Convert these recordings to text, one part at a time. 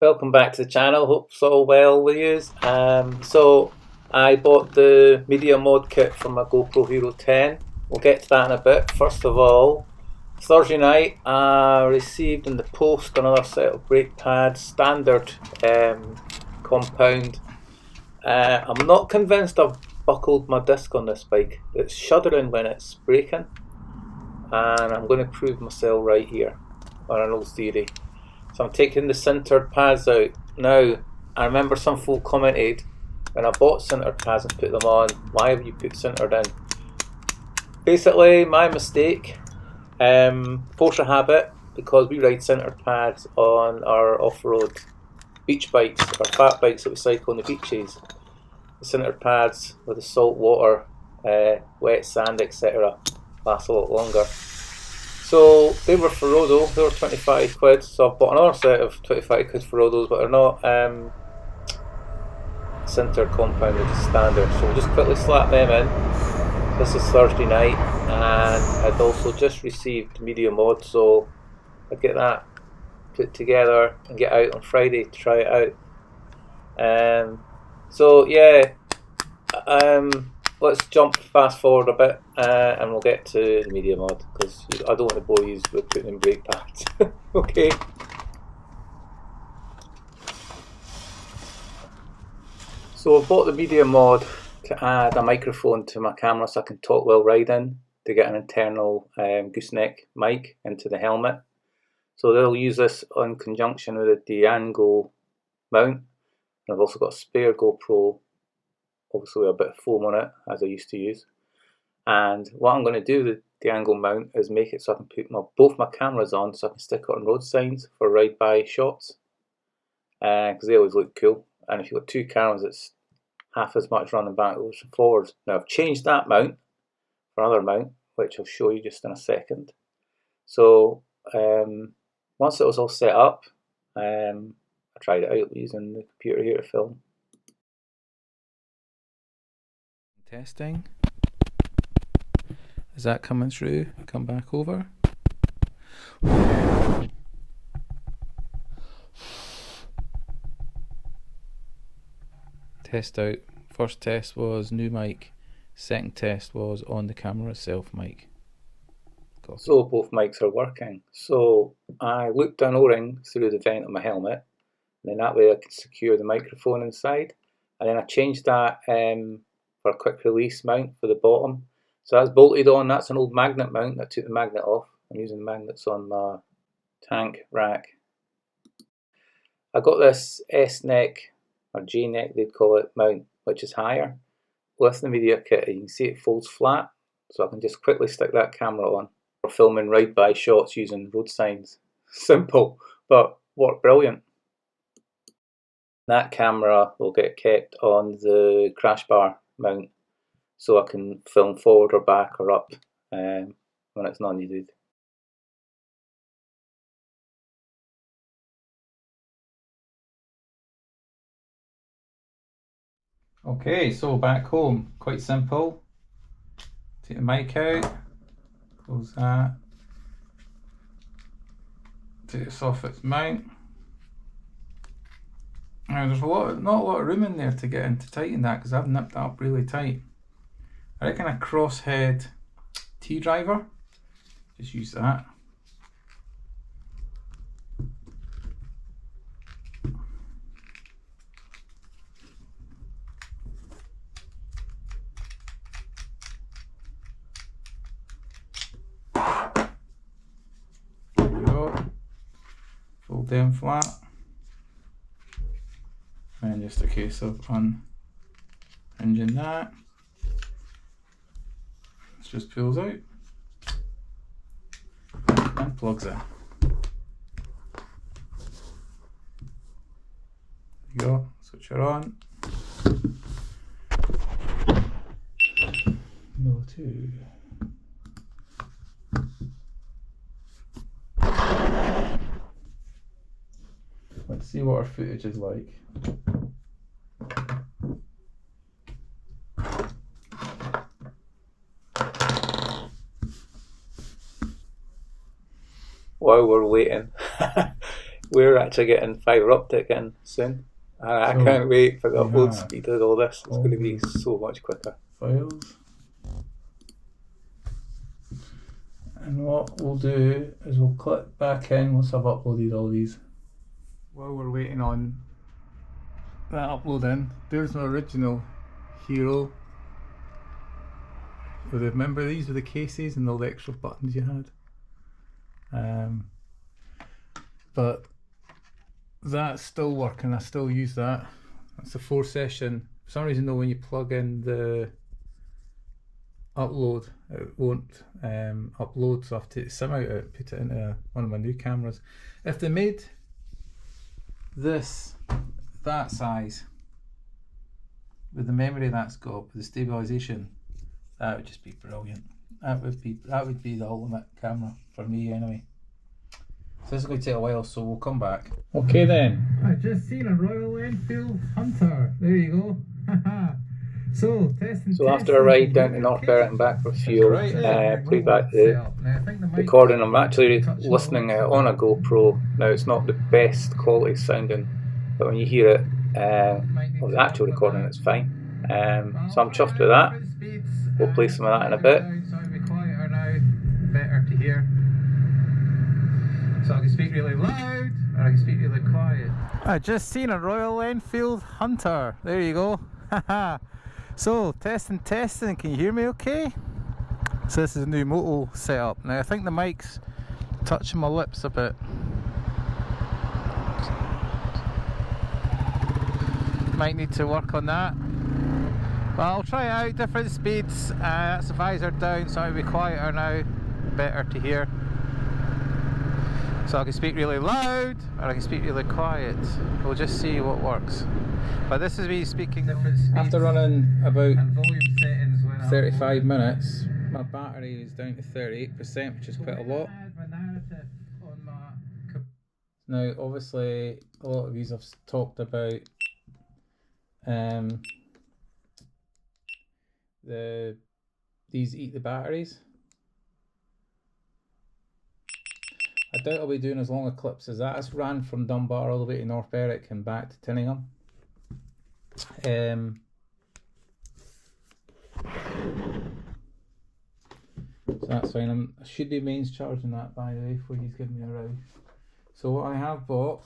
Welcome back to the channel, hope it's all well with you. So I bought the media mod kit for my GoPro Hero 10. We'll get to that in a bit. First of all, Thursday night I received in the post another set of brake pads, standard compound. I'm not convinced I've buckled my disc on this bike. It's shuddering when it's braking, and I'm going to prove myself right here on an old theory. So I'm taking the sintered pads out. Now, I remember some folk commented when I bought sintered pads and put them on, why have you put sintered in? Basically, my mistake, force of habit, because we ride sintered pads on our off-road beach bikes, or fat bikes that we cycle on the beaches. The sintered pads with the salt water, wet sand, etc. last a lot longer. So they were for Rodo, they were 25 quid, so I've bought another set of 25 quid for Rodos, but they're not sintered compound, which is standard. So we'll just quickly slap them in. This is Thursday night, and I'd also just received media mod, so I'd get that put together and get out on Friday to try it out. So yeah, let's jump fast forward a bit and we'll get to the media mod, because I don't want to bore you with putting in brake pads. Okay. So I bought the media mod to add a microphone to my camera so I can talk while riding, to get an internal gooseneck mic into the helmet. So they'll use this in conjunction with a Diango mount. And I've also got a spare GoPro, obviously with a bit of foam on it, as I used to use. And what I'm going to do with the angle mount is make it so I can put both my cameras on, so I can stick it on road signs for ride-by shots, because they always look cool. And if you've got two cameras, it's half as much running backwards and forwards. Now I've changed that mount for another mount, which I'll show you just in a second. So once it was all set up, I tried it out using the computer here to film. Testing. Is that coming through? Come back over. Test out. First test was new mic. Second test was on the camera itself mic. So both mics are working. So I looped an O-ring through the vent of my helmet, and then that way I could secure the microphone inside. And then I changed that for a quick release mount for the bottom. So that's bolted on. That's an old magnet mount. I took the magnet off. I'm using magnets on my tank rack. I got this S-neck or J-neck they'd call it mount, which is higher. With the media kit, you can see it folds flat, so I can just quickly stick that camera on for filming ride-by shots using road signs. Simple, but worked brilliant. That camera will get kept on the crash bar mount, so I can film forward or back or up when it's not needed. Okay, so back home, quite simple. Take the mic out, close that, take this off its mount. Now there's not a lot of room in there to get in to tighten that, because I've nipped that up really tight. I reckon a crosshead T-driver, just use that. There you go, fold them flat. And just a case of unhinging that. It just pulls out and plugs in. There you go, switch it on. Go to. Let's see what our footage is like. while we're waiting. we're actually getting fibre optic in soon. I can't wait for the upload speed of all this. It's going to be so much quicker. Files. And what we'll do is we'll click back in once I've uploaded all these. While we're waiting on that upload in, there's my original Hero. Remember these were the cases and all the extra buttons you had. But that's still working, I still use that. That's a 4-session. For some reason though, when you plug in the upload, it won't upload, so I have to take the SIM out of it, put it into one of my new cameras. If they made this that size, with the memory that's got, with the stabilisation, that would just be brilliant. That would be the ultimate camera for me anyway. So this is going to take a while, so we'll come back. Okay then. I just seen a Royal Enfield Hunter. There you go. So after a ride down to North Berwick and back for fuel, play back the recording. I'm actually listening on a GoPro. Now it's not the best quality sounding, but when you hear it, of the actual recording, it's fine. So I'm chuffed with that. We'll play some of that in a bit. So it'll be quieter now, better to hear. So I can speak really loud, or I can speak really quiet. I just seen a Royal Enfield Hunter. There you go. So testing, can you hear me okay? So this is a new Moto setup. Now I think the mic's touching my lips a bit. Might need to work on that. But I'll try it out, different speeds. That's the visor down, so it'll be quieter now, better to hear. So I can speak really loud, or I can speak really quiet. We'll just see what works. But this is me speaking different speeds. After running about 35 minutes, my battery is down to 38%, which is quite a lot. Now obviously a lot of you have talked about these eat the batteries. I doubt I'll be doing as long a clips as that. It's ran from Dunbar all the way to North Berwick and back to Tinningham. So that's fine. I should be mains charging that, by the way, before he's giving me a ride. So what I have bought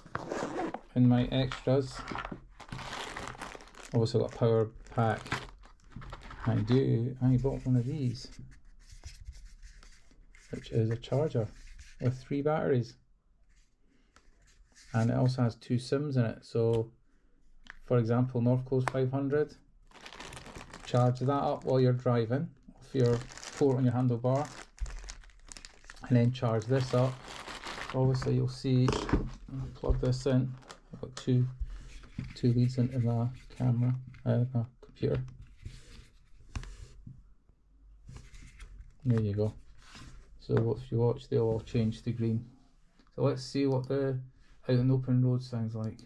in my extras, also got a power pack. I bought one of these, which is a charger with 3 batteries, and it also has 2 SIMs in it. So for example, North Coast 500, charge that up while you're driving off your port on your handlebar, and then charge this up. Obviously you'll see, I'll plug this in. I've got two leads into my camera, my computer. There you go. So if you watch, they'll all change to green. So let's see what the out in open road sounds like.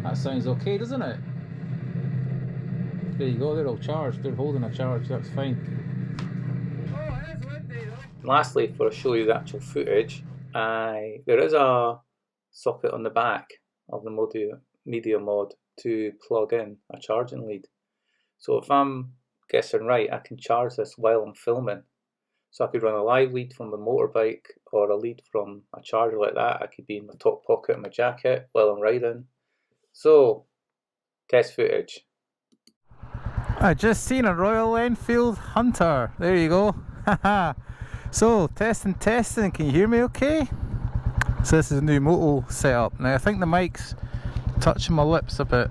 That sounds okay, doesn't it? There you go, they're all charged, they're holding a charge, that's fine. Oh, it's windy though. Lastly, for to show you the actual footage, there is a socket on the back of the Media Mod to plug in a charging lead. So if I'm guessing right, I can charge this while I'm filming. So I could run a live lead from the motorbike, or a lead from a charger like that. I could be in my top pocket of my jacket while I'm riding. So, test footage. I just seen a Royal Enfield Hunter. There you go. So testing, can you hear me okay? So this is a new Moto setup. Now I think the mic's touching my lips a bit.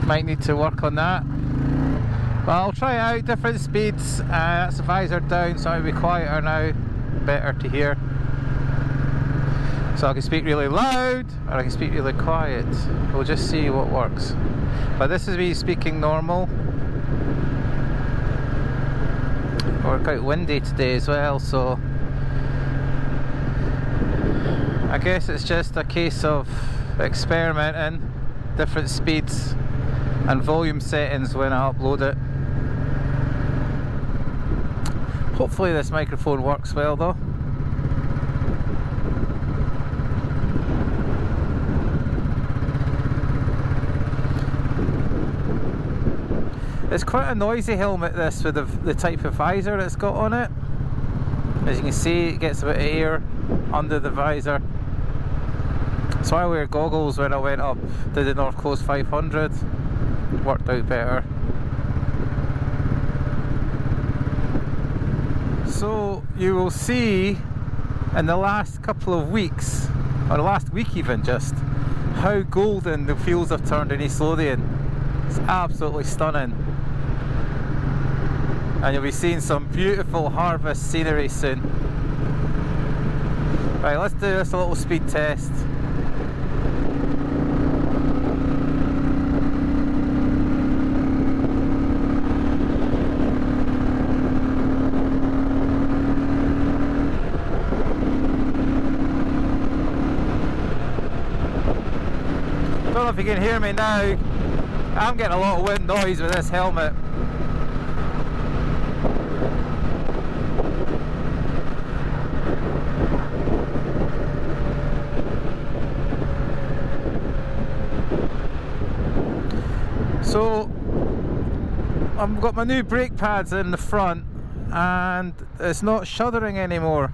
Might need to work on that. But I'll try it out, different speeds. That's the visor down, so it'll be quieter now, better to hear. So I can speak really loud, or I can speak really quiet. We'll just see what works. But this is me speaking normal. We're quite windy today as well, so I guess it's just a case of experimenting different speeds and volume settings when I upload it. Hopefully this microphone works well though. It's quite a noisy helmet this, with the type of visor it's got on it. As you can see, it gets a bit of air under the visor. So I wear goggles when I went up to the North Coast 500. It worked out better. So you will see in the last couple of weeks, or the last week even just, how golden the fields have turned in East Lothian. It's absolutely stunning. And you'll be seeing some beautiful harvest scenery soon. Right, let's do this a little speed test. Don't know if you can hear me now. I'm getting a lot of wind noise with this helmet. So I've got my new brake pads in the front and it's not shuddering anymore.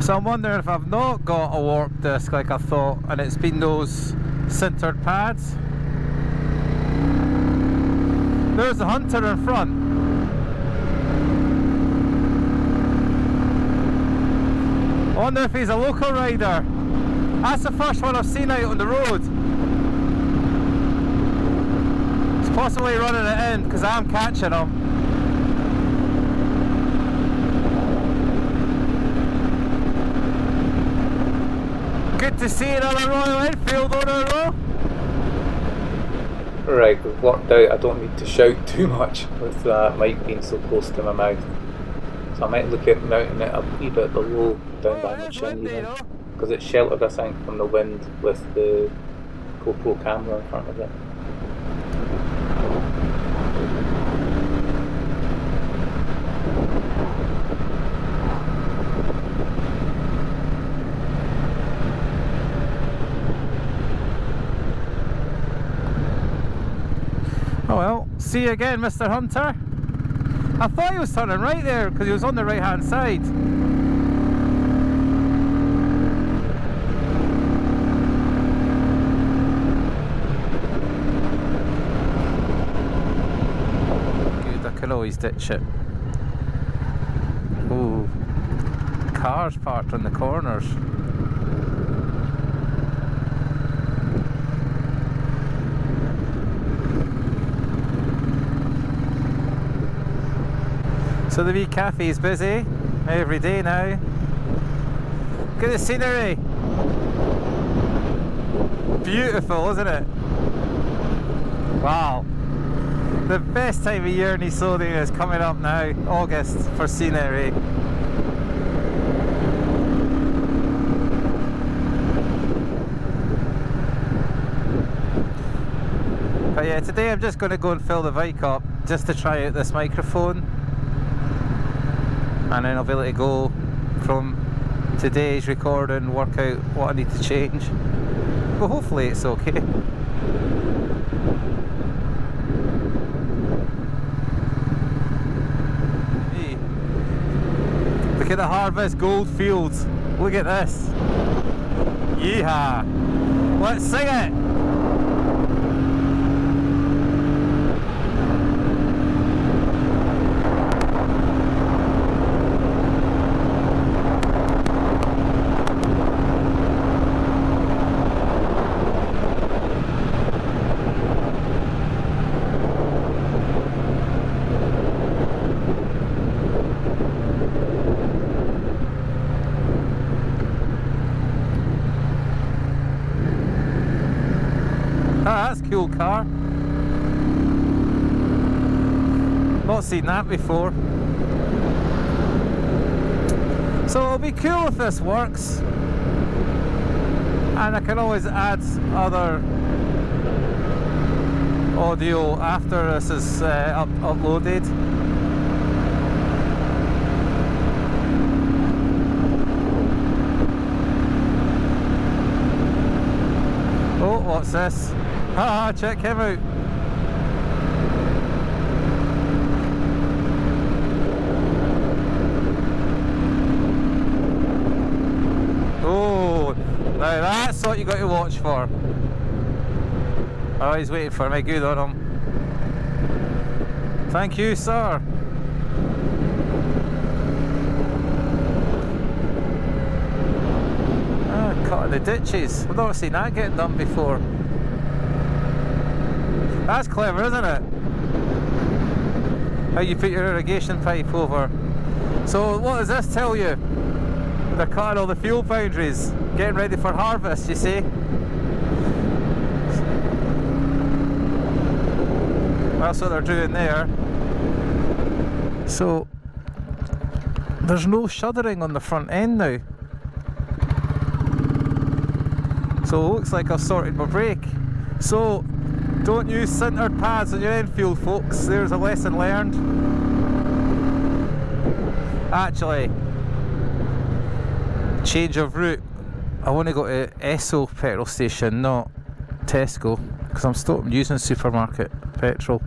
So I'm wondering if I've not got a warp disc like I thought and it's been those sintered pads. There's the Hunter in front. I wonder if he's a local rider. That's the first one I've seen out on the road. He's possibly running it in because I'm catching him. Good to see another Royal Enfield on a row. Right, we've worked out I don't need to shout too much with that mic being so close to my mouth. So I might look at mounting it a wee bit below, down by my chin even, because it's sheltered I think from the wind with the GoPro camera in front of it. Oh well, see you again, Mr. Hunter. I thought he was turning right there because he was on the right hand side. Good, I can always ditch it. Ooh, cars parked on the corners. So the wee cafe is busy every day now. Look at the scenery. Beautiful, isn't it? Wow. The best time of year in East Lothian is coming up now, August, for scenery. But yeah, today I'm just going to go and fill the bike up just to try out this microphone. And then I'll be able to go from today's recording, work out what I need to change. But hopefully it's okay. Hey. Look at the harvest gold fields. Look at this. Yeehaw! Let's sing it! Ah, that's a cool car. Not seen that before. So it'll be cool if this works. And I can always add other audio after this is uploaded. Oh, what's this? Haha, check him out. Oh, now that's what you got to watch for. Oh, he's waiting for me. Good on him. Thank you, sir. Ah, cutting the ditches. I've never seen that getting done before. That's clever, isn't it? How you put your irrigation pipe over. So what does this tell you? They're cutting all the fuel boundaries, getting ready for harvest, you see. That's what they're doing there. So there's no shuddering on the front end now. So it looks like I've sorted my brake. So don't use sintered pads on your Enfield, folks. There's a lesson learned. Actually, change of route. I want to go to Esso petrol station, not Tesco, because I'm still using supermarket petrol.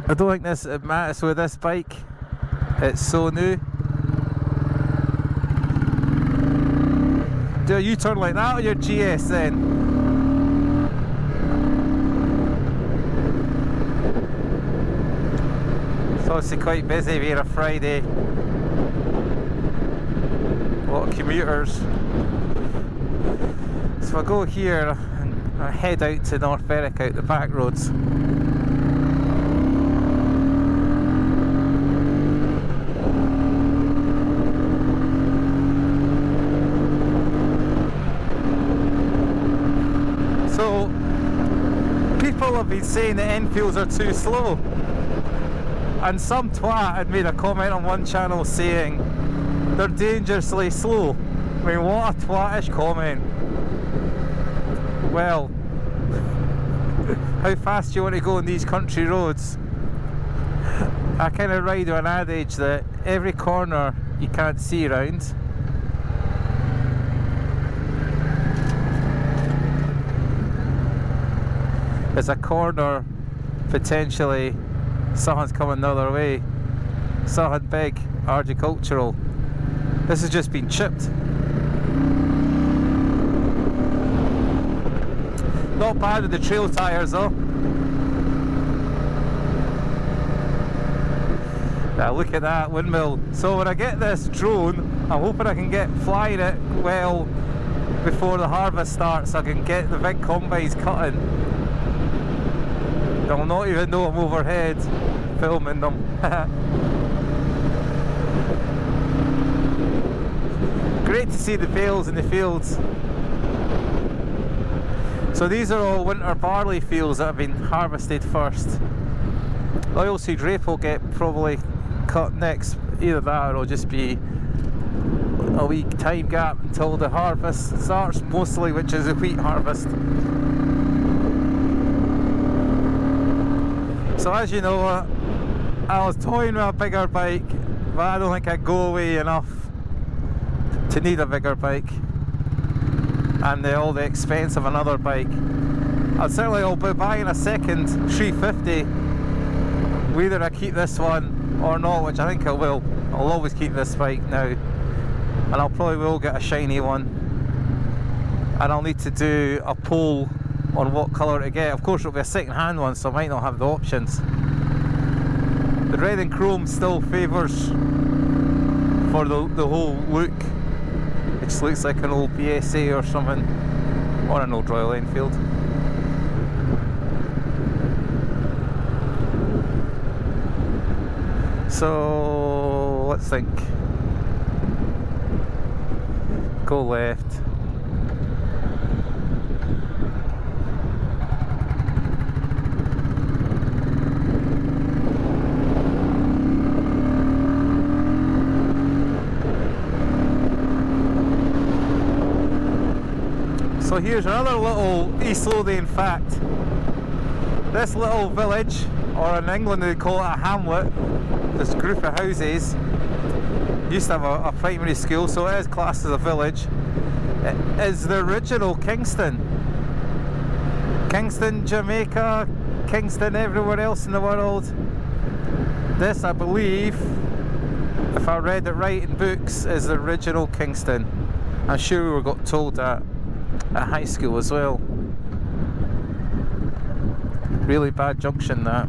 I don't think this matters with this bike. It's so new. Do a U-turn like that on your GS then? It's obviously quite busy being a Friday. A lot of commuters. So if I go here and I head out to North Berwick out the back roads. So people have been saying that Enfields are too slow, and some twat had made a comment on one channel saying they're dangerously slow. I mean, what a twatish comment. Well, how fast do you want to go on these country roads? I kind of ride on an adage that every corner you can't see round. There's a corner, potentially something's coming the other way. Something big, horticultural. This has just been chipped. Not bad with the trail tyres though. Now look at that windmill. So when I get this drone, I'm hoping I can get flying it well before the harvest starts so I can get the big combines cutting. They'll not even know I'm overhead filming them. Great to see the bales in the fields. So these are all winter barley fields that have been harvested first. Oilseed rape will get probably cut next. Either that or it'll just be a wee time gap until the harvest starts, mostly, which is a wheat harvest. So as you know, I was toying with a bigger bike, but I don't think I'd go away enough to need a bigger bike, and all the expense of another bike. I'd certainly will be buying a second 350, whether I keep this one or not, which I think I will. I'll always keep this bike now, and I'll probably will get a shiny one, and I'll need to do a poll on what colour to get. Of course it'll be a second hand one, so I might not have the options. The red and chrome still favours for the whole look. It just looks like an old BSA or something, or an old Royal Enfield. So let's think. Go left. So here's another little East Lothian fact. this little village, or in England they call it a hamlet, this group of houses, used to have a primary school, so it is classed as a village. It is the original Kingston. Kingston, Jamaica, Kingston everywhere else in the world. This, I believe, if I read it right in books, is the original Kingston. I'm sure we got told that at high school as well. Really bad junction, that.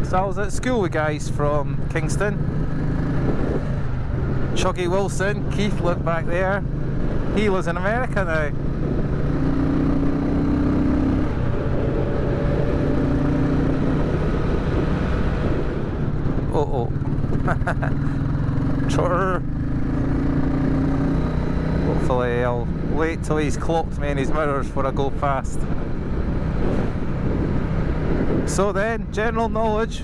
So I was at school with guys from Kingston. Chuggy Wilson, Keith lived back there. He lives in America now. Uh-oh. Trotter. Hopefully I'll wait till he's clocked me in his mirrors before I go past. So then, general knowledge.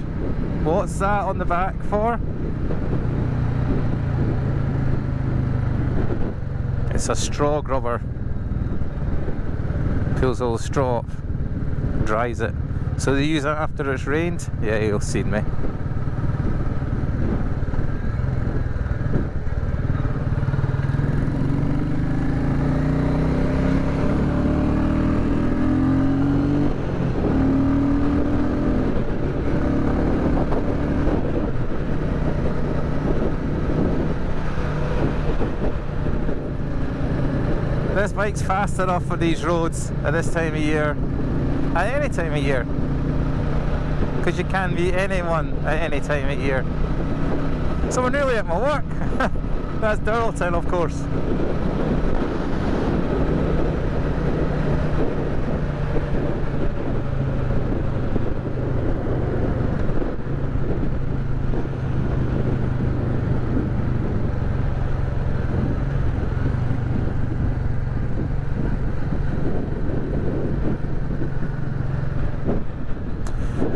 What's that on the back for? It's a straw grubber. Pulls all the straw up, dries it. So they use it after it's rained? Yeah, you'll see me. This bike's fast enough for these roads at this time of year, at any time of year, because you can beat anyone at any time of year. So we're nearly at my work. That's Durrelton, of course.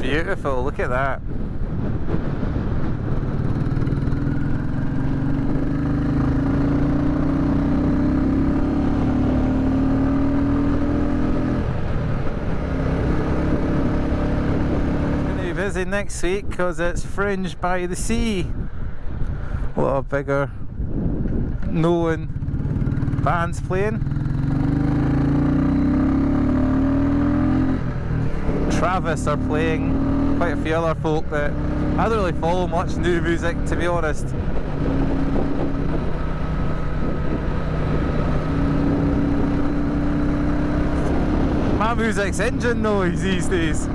Beautiful, look at that. Going to be busy next week because it's fringed by the sea. A lot of bigger known bands playing. Travis are playing, quite a few other folk that I don't really follow much new music, to be honest. My music's engine noise these days.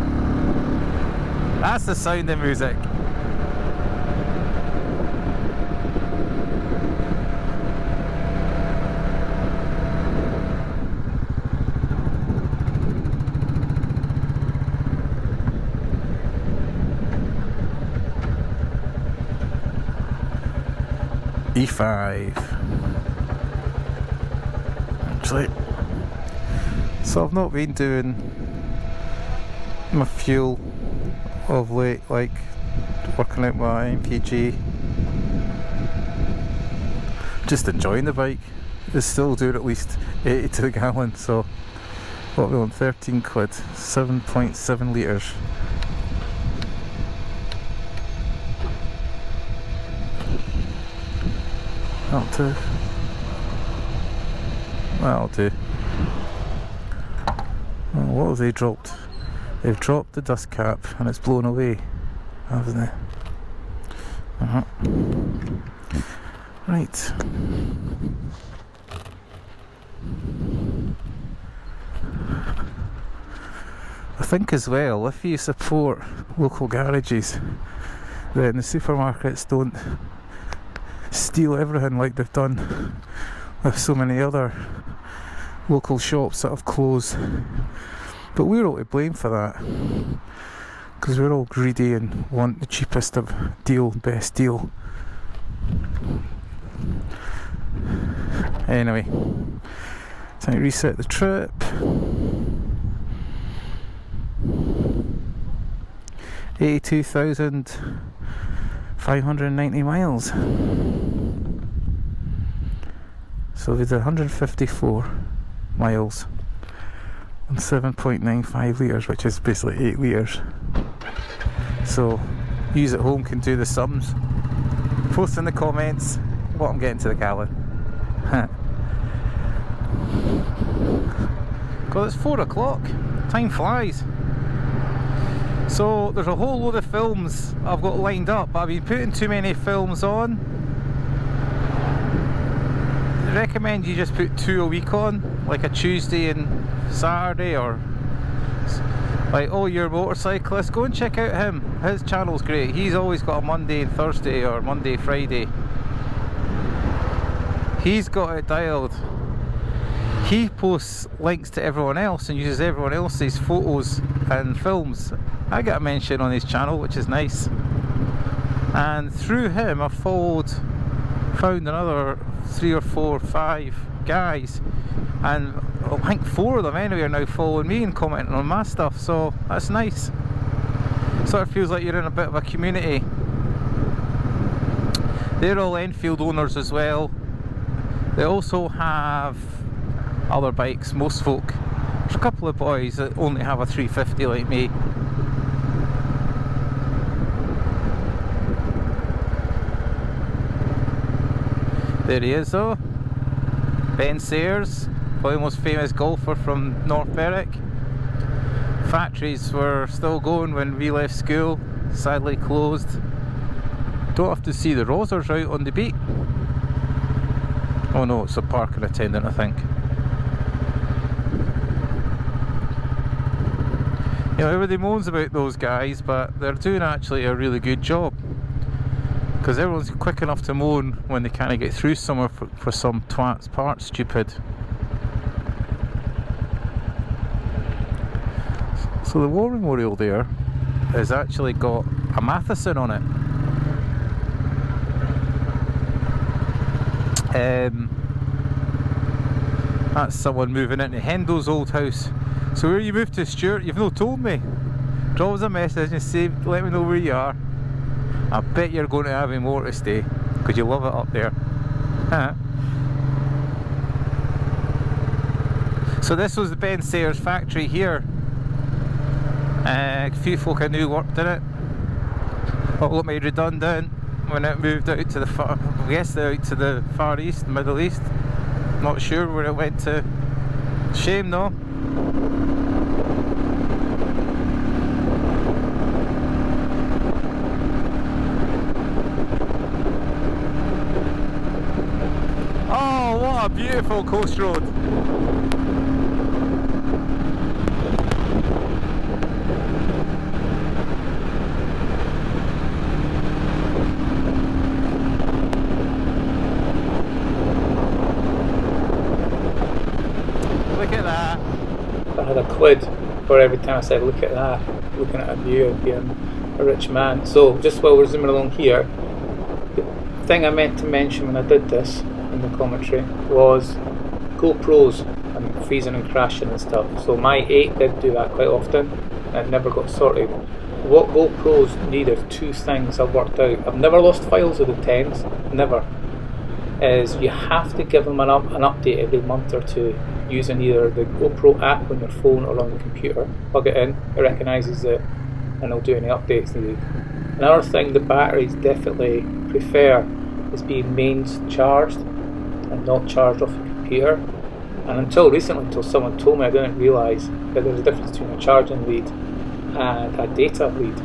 That's the sound of music. E5 actually. So I've not been doing my fuel of late, like working out my MPG, just enjoying the bike. It's still doing at least 80 to the gallon, so what we on 13 quid, 7.7 litres. That'll do. That'll do. Oh, what have they dropped? They've dropped the dust cap and it's blown away, haven't they? Right. I think as well, if you support local garages, then the supermarkets don't steal everything like they've done with so many other local shops that have closed. But we're all to blame for that, because we're all greedy and want the cheapest of deal, best deal. Anyway, time to reset the trip. $82,590 miles. So we did 154 miles on 7.95 litres, which is basically 8 litres. So you at home can do the sums. Post in the comments what I'm getting to the gallon. God, it's 4 o'clock. Time flies. So there's a whole load of films I've got lined up, but I've been putting too many films on. I recommend you just put 2 a week on, like a Tuesday and Saturday, or like all your motorcyclists. Go and check out him. His channel's great. He's always got a Monday and Thursday, or Monday, Friday. He's got it dialed. He posts links to everyone else and uses everyone else's photos and films. I get a mention on his channel, which is nice. And through him I've found another 3 or 4 or 5 guys, and I think 4 of them anyway are now following me and commenting on my stuff, so that's nice. Sort of feels like you're in a bit of a community. They're all Enfield owners as well. They also have other bikes, most folk. There's a couple of boys that only have a 350 like me. There he is though, Ben Sayers, probably the most famous golfer from North Berwick. Factories were still going when we left school, sadly closed. Don't have to see the Rosers out on the beat. Oh no, it's a parking attendant, I think. You know, everybody moans about those guys, but they're doing actually a really good job. Because everyone's quick enough to moan when they can't get through somewhere for some twat's part stupid. So the war memorial there has actually got a Matheson on it. That's someone moving into Hendo's old house. So where you moved to, Stuart? You've not told me. Drop us a message and say, let me know where you are. I bet you're going to have more to stay, because you love it up there. So this was the Ben Sayers factory here. A few folk I knew worked in it. What got made redundant when it moved out to the far, I guess out to the Far East, Middle East. Not sure where it went to. Shame though. Oh, what a beautiful coast road. Look at that. I had a quid for every time I said look at that. Looking at a view of being a rich man. So just while we're zooming along here, the thing I meant to mention when I did this in the commentary was GoPros and freezing and crashing and stuff. So my 8 did do that quite often and it never got sorted. What GoPros need are 2 things I've worked out. I've never lost files with the 10s, never. Is you have to give them an update every month or 2 using either the GoPro app on your phone or on the computer. Plug it in, it recognises it and it'll do any updates needed. Another thing the batteries definitely prefer is being mains charged and not charged off the computer. And until recently, until someone told me, I didn't realise that there's a difference between a charging lead and a data lead.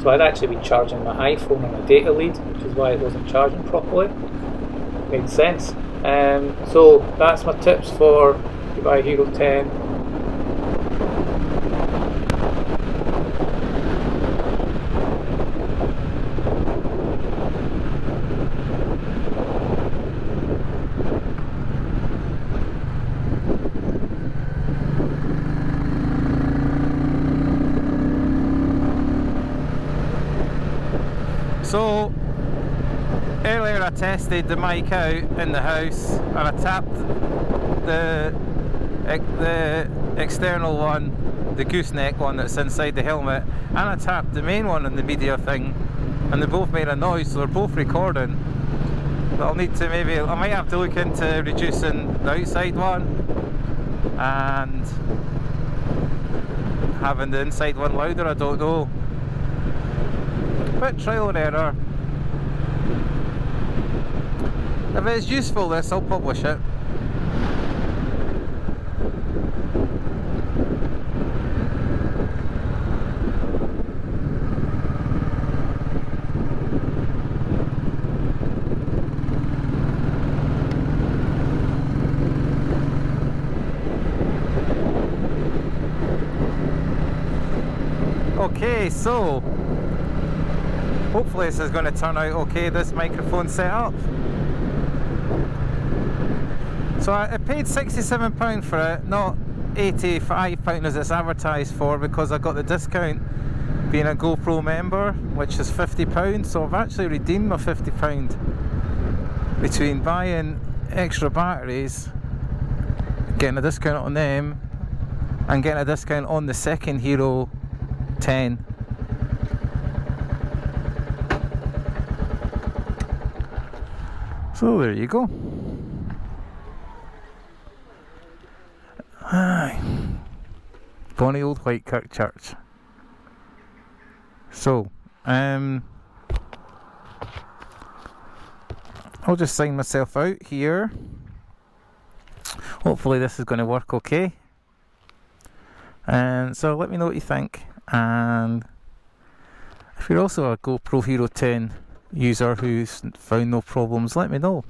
So I'd actually been charging my iPhone on a data lead, which is why it wasn't charging properly. Made sense. So that's my tips for you buy Hero 10. So earlier I tested the mic out in the house and I tapped the external one, the gooseneck one that's inside the helmet, and I tapped the main one in the media thing, and they both made a noise, so they're both recording. But I'll need to I might have to look into reducing the outside one and having the inside one louder, I don't know. But trial and error. If it's useful, this, I'll publish it. Okay, so hopefully this is going to turn out okay, this microphone setup. So I paid £67 for it, not £85 as it's advertised for, because I got the discount being a GoPro member, which is £50. So I've actually redeemed my £50 between buying extra batteries, getting a discount on them, and getting a discount on the second Hero 10. So there you go. Aye. Bonny old Whitekirk Church. So, I'll just sign myself out here. Hopefully this is going to work okay. And so let me know what you think. And if you're also a GoPro Hero 10 user who's found no problems, let me know.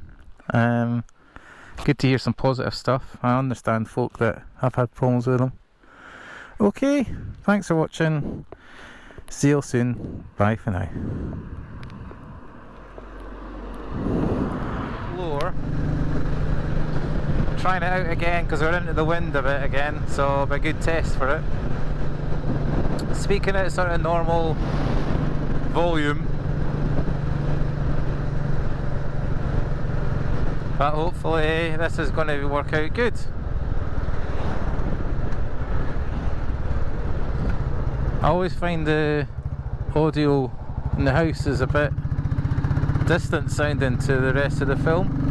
Good to hear some positive stuff. I understand folk that have had problems with them. Okay, thanks for watching. See you soon. Bye for now. Lower. Trying it out again because we're into the wind a bit again, so it'll be a good test for it. Speaking at sort of normal volume, but hopefully this is going to work out good. I always find the audio in the house is a bit distant sounding to the rest of the film.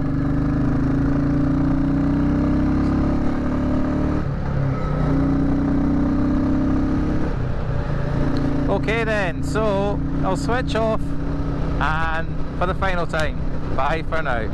Okay then, so I'll switch off and for the final time, bye for now.